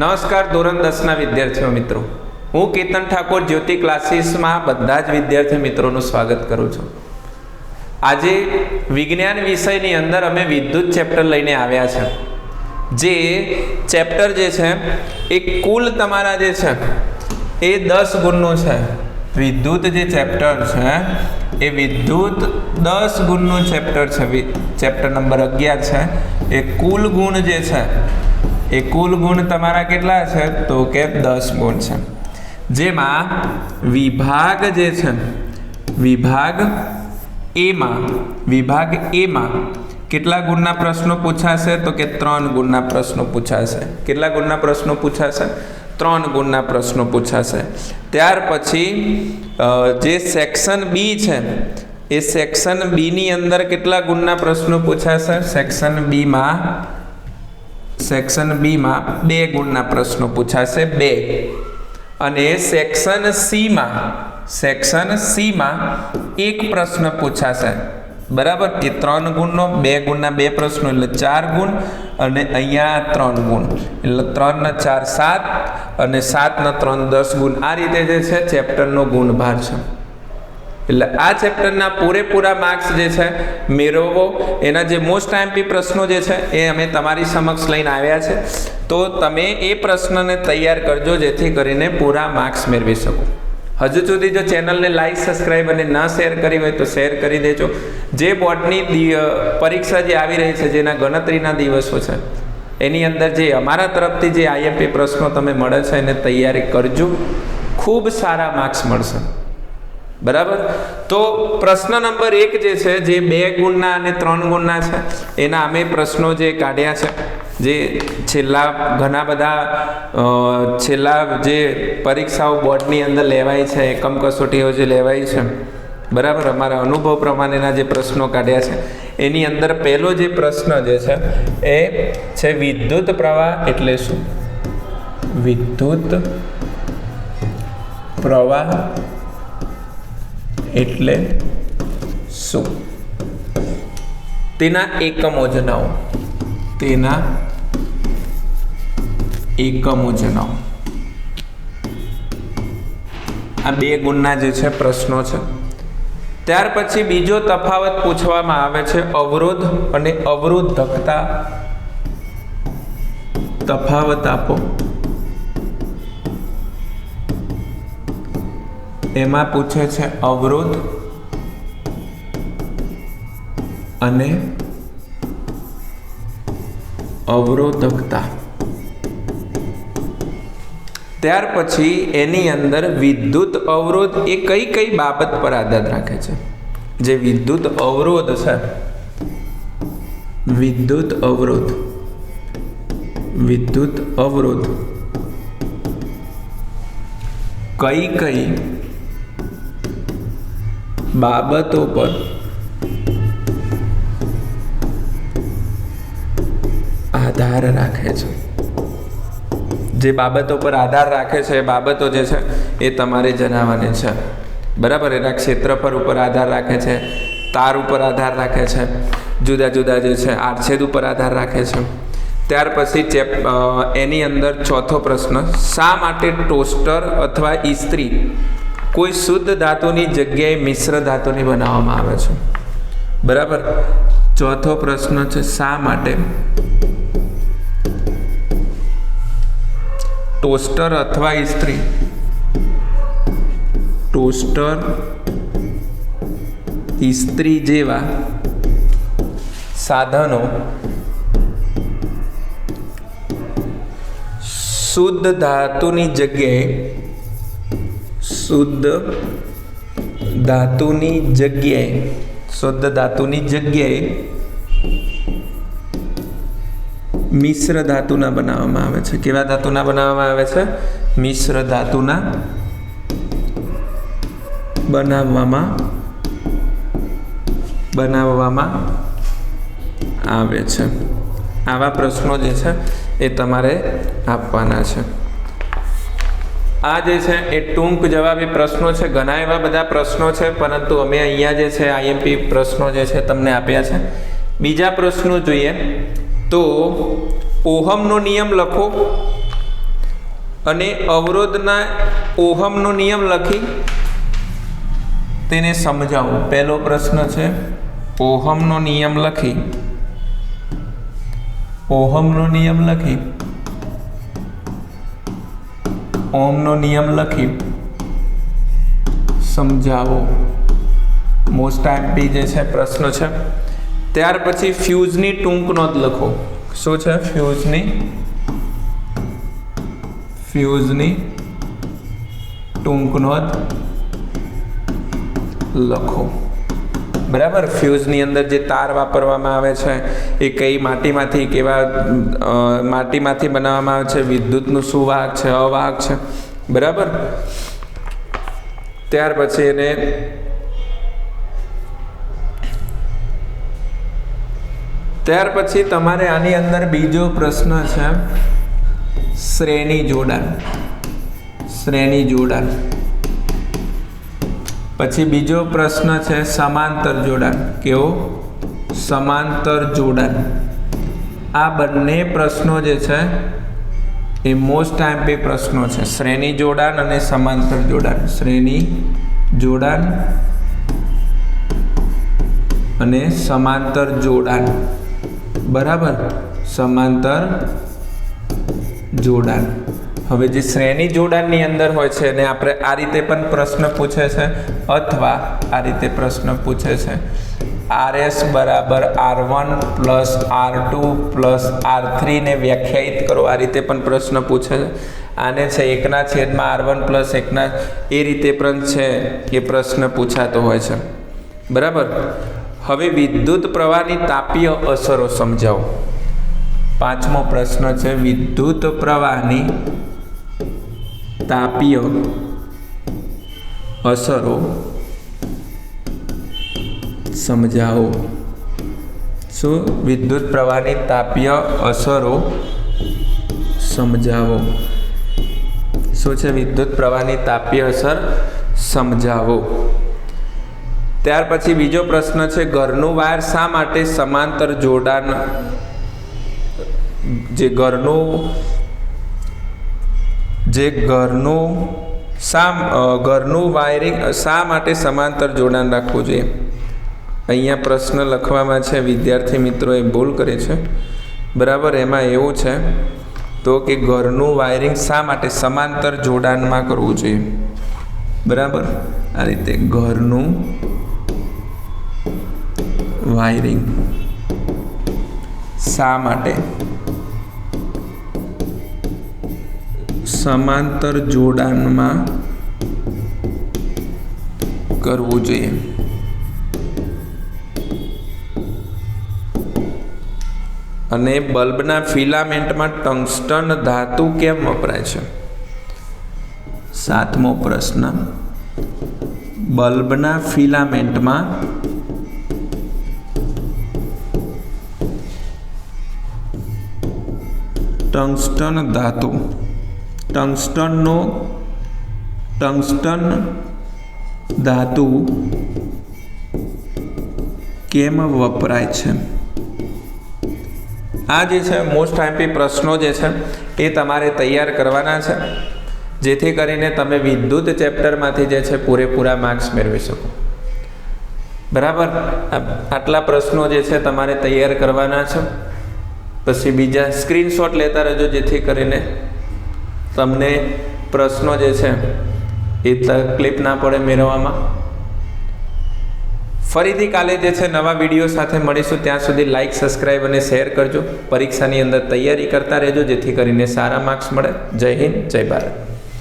નમસ્કાર ધોરણ 10ના વિદ્યાર્થીઓ મિત્રો, હું કેતન ઠાકોર જ્યોતિ ક્લાસીસમાં બધા જ વિદ્યાર્થી મિત્રોનું સ્વાગત કરું છું। આજે વિજ્ઞાન વિષયની અંદર અમે વિદ્યુત ચેપ્ટર લઈને આવ્યા છે। જે ચેપ્ટર જે છે એ કુલ તમારા જે છે એ 10 ગુણનું છે। વિદ્યુત જે ચેપ્ટર છે એ વિદ્યુત 10 ગુણનું ચેપ્ટર છે। ચેપ્ટર નંબર 11 છે। એ કુલ ગુણ જે છે એ કુલ ગુણ તમારા કેટલા છે તો કે 10 ગુણ છે। જેમાં વિભાગ જે છે વિભાગ એમાં કેટલા ગુણના પ્રશ્નો પૂછાશે તો કે 3 ગુણના પ્રશ્નો પૂછાશે। કેટલા ગુણના પ્રશ્નો પૂછાશે? 3 ગુણના પ્રશ્નો પૂછાશે। ત્યાર પછી જે સેક્શન બી છે એ સેક્શન બી ની અંદર કેટલા ગુણના પ્રશ્નો પૂછાશે? સેક્શન બીમાં 2 ગુણના પ્રશ્નો પૂછાશે, 2। અને સેક્શન સીમાં 1 પ્રશ્ન પૂછાશે, બરાબર। એ 3 ગુણનો 2 ગુણના 2 પ્રશ્નો એટલે 4 ગુણ, અને અહીંયા 3 ગુણ એટલે 3 ને 4 7 અને 7 ને 3 10 ગુણ। આ રીતે જે છે ચેપ્ટરનો ગુણભાર છે। એટલે આ ચેપ્ટરના પૂરેપૂરા માર્ક્સ જે છે મેળવો, એના જે મોસ્ટ આઈએમપી પ્રશ્નો જે છે એ અમે તમારી સમક્ષ લઈને આવ્યા છે। તો તમે એ પ્રશ્નને તૈયાર કરજો જેથી કરીને પૂરા માર્ક્સ મેળવી શકો। હજુ સુધી જો ચેનલને લાઈક, સબસ્ક્રાઈબ અને ના શેર કરી હોય તો શેર કરી દેજો। જે બોર્ડની પરીક્ષા જે આવી રહી છે, જેના ગણતરીના દિવસો છે, એની અંદર જે અમારા તરફથી જે આઈએમપી પ્રશ્નો તમે મળે છે એને તૈયારી કરજો, ખૂબ સારા માર્ક્સ મળશે, બરાબર। તો પ્રશ્ન નંબર 1 જે છે, જે 2 ગુણના અને 3 ગુણના છે, એના અમે પ્રશ્નો જે કાઢ્યા છે, જે છેલ્લા ઘણા બધા જે પરીક્ષાઓ બોર્ડની અંદર લેવાય છે, એકમ કસોટીઓ જે લેવાય છે, બરાબર, અમારા અનુભવ પ્રમાણેના જે પ્રશ્નો કાઢ્યા છે, એની અંદર પહેલો જે પ્રશ્ન જે છે એ છે વિદ્યુત પ્રવાહ એટલે શું? વિદ્યુત પ્રવાહ એટલે શું? તેના એકમો જણાવો। તેના એકમો જણાવો। આ 2 ગુણના જે છે પ્રશ્નો છે। ત્યાર પછી બીજો તફાવત પૂછવામાં આવે છે અવરોધ અને અવરોધકતા। તફાવત આપો। એમાં પૂછે છે અવરોધ અને અવરોધકતા। ત્યાર પછી એની અંદર વિદ્યુત અવરોધ એ કઈ બાબત પર આધાર રાખે છે? જે વિદ્યુત અવરોધ છે, વિદ્યુત અવરોધ કઈ બાબતો પર આધાર રાખે છે? જે બાબતો પર આધાર રાખે છે એ બાબતો જે છે એ તમારે જણાવવાની છે, બરાબર। એના ક્ષેત્રફળ ઉપર આધાર રાખે છે, તાર ઉપર આધાર રાખે છે, જુદા જુદા જે છે આડછેદ ઉપર આધાર રાખે છે। ત્યાર પછી એની અંદર ચોથો પ્રશ્ન, શા માટે ટોસ્ટર અથવા ઇસ્ત્રી કોઈ શુદ્ધ ધાતુની જગ્યાએ મિશ્ર ધાતુની બનાવવામાં આવે છે, બરાબર। ચોથો પ્રશ્ન છે શા માટે ટોસ્ટર અથવા ઇસ્ત્રી જેવા સાધનો શુદ્ધ ધાતુની જગ્યાએ મિશ્ર ધાતુના બનાવવામાં આવે છે। કેવા ધાતુના બનાવવામાં આવે છે? મિશ્ર ધાતુના બનાવવામાં આવે છે। આવા પ્રશ્નો જે છે એ તમારે આપવાના છે। આ જે છે એ ટૂંક જવાબી પ્રશ્નો છે। ઘણા એવા બધા પ્રશ્નો છે, પરંતુ અમે અહીંયા જે છે આઈએમપી પ્રશ્નો જે છે તમને આપ્યા છે। બીજા પ્રશ્નો જોઈએ તો ઓહમનો નિયમ લખો અને અવરોધના ઓહમનો નિયમ લખી તેને સમજાવું. પહેલો પ્રશ્ન છે ઓહમનો નિયમ લખી ઓહમનો નિયમ લખી સમજાવો. મોસ્ટ આઈએમપી જે છે પ્રશ્ન છે. ત્યાર પછી ફ્યુઝની ટૂંક નોંધ લખો. શું છે? ફ્યુઝની ટૂંક નોંધ લખો. બરાબર. ફ્યુઝની અંદર જે તાર વાપરવામાં આવે છે એ કઈ માટીમાંથી બનાવવામાં આવે છે, વિદ્યુતનું શું વાહક છે, અવાહક છે. બરાબર. ત્યાર પછી તમારે આની અંદર બીજો પ્રશ્ન છે શ્રેણી જોડાણ. પછી બીજો પ્રશ્ન છે સમાંતર જોડાણ. કેવો? સમાંતર જોડાણ. આ બંને પ્રશ્નો જે છે એ મોસ્ટ આઈએમપી પ્રશ્નો છે. શ્રેણી જોડાણ અને સમાંતર જોડાણ. શ્રેણી જોડાણ અને સમાંતર જોડાણ. બરાબર. સમાંતર જોડાણ. હવે જે શ્રેણી જોડાણની અંદર હોય છે ને આપણે આ રીતે પણ પ્રશ્ન પૂછે છે અથવા આ રીતે પ્રશ્ન પૂછે છે RS બરાબર R1 plus R2 plus R3 ને વ્યાખ્યાયિત કરો. આ રીતે પણ પ્રશ્ન પૂછે છે. આને છે 1/R1 પ્લસ 1 એ રીતે પણ છે એ પ્રશ્ન પૂછાતો હોય છે. બરાબર. હવે વિદ્યુત પ્રવાહની તાપીય અસરો સમજાવો. પાંચમો પ્રશ્ન છે વિદ્યુત પ્રવાહની તાપીય અસરો સમજાવો. શું? વિદ્યુત પ્રવાહની તાપીય અસરો સમજાવો. શું છે? વિદ્યુત પ્રવાહની તાપીય અસર સમજાવો. ત્યાર પછી બીજો પ્રશ્ન છે ઘરનું વાયર શા માટે સમાંતર જોડાણ ઘરનું વાયરિંગ શા માટે સમાંતર જોડાણ રાખવું જોઈએ? અહીંયા પ્રશ્ન લખવામાં છે વિદ્યાર્થી મિત્રોએ ભૂલ કરી છે. બરાબર. એમાં એવું છે તો કે ઘરનું વાયરિંગ શા માટે સમાંતર જોડાણમાં કરવું જોઈએ? બરાબર. આ રીતે ઘરનું વાયરિંગ શા માટે સમાંતર જોડાણમાં કરવું જોઈએ? અને બલ્બના ફિલામેન્ટમાં ટંગસ્ટન ધાતુ કેમ વપરાય છે? સાતમો પ્રશ્ન બલ્બના ફિલામેન્ટમાં ટંગસ્ટન ધાતુ કેમ વપરાય છે? આ જે છે મોસ્ટ આઈએમપી પ્રશ્નો જે છે એ તમારે તૈયાર કરવાના છે જેથી કરીને તમે વિદ્યુત ચેપ્ટરમાંથી જે છે પૂરેપૂરા માર્ક્સ મેળવી શકો. બરાબર. આટલા પ્રશ્નો જે છે તમારે તૈયાર કરવાના છે. પછી બીજા સ્ક્રીનશોટ લેતા રહેજો જેથી કરીને તમને પ્રશ્નો જે છે એ તકલીફ ના પડે મેળવવામાં. ફરીથી કાલે જે છે નવા વિડીયો સાથે મળીશું. ત્યાં સુધી લાઈક, સબસ્ક્રાઈબ અને શેર કરજો. પરીક્ષાની અંદર તૈયારી કરતા રહેજો જેથી કરીને સારા માર્ક્સ મળે. જય હિન્દ, જય ભારત.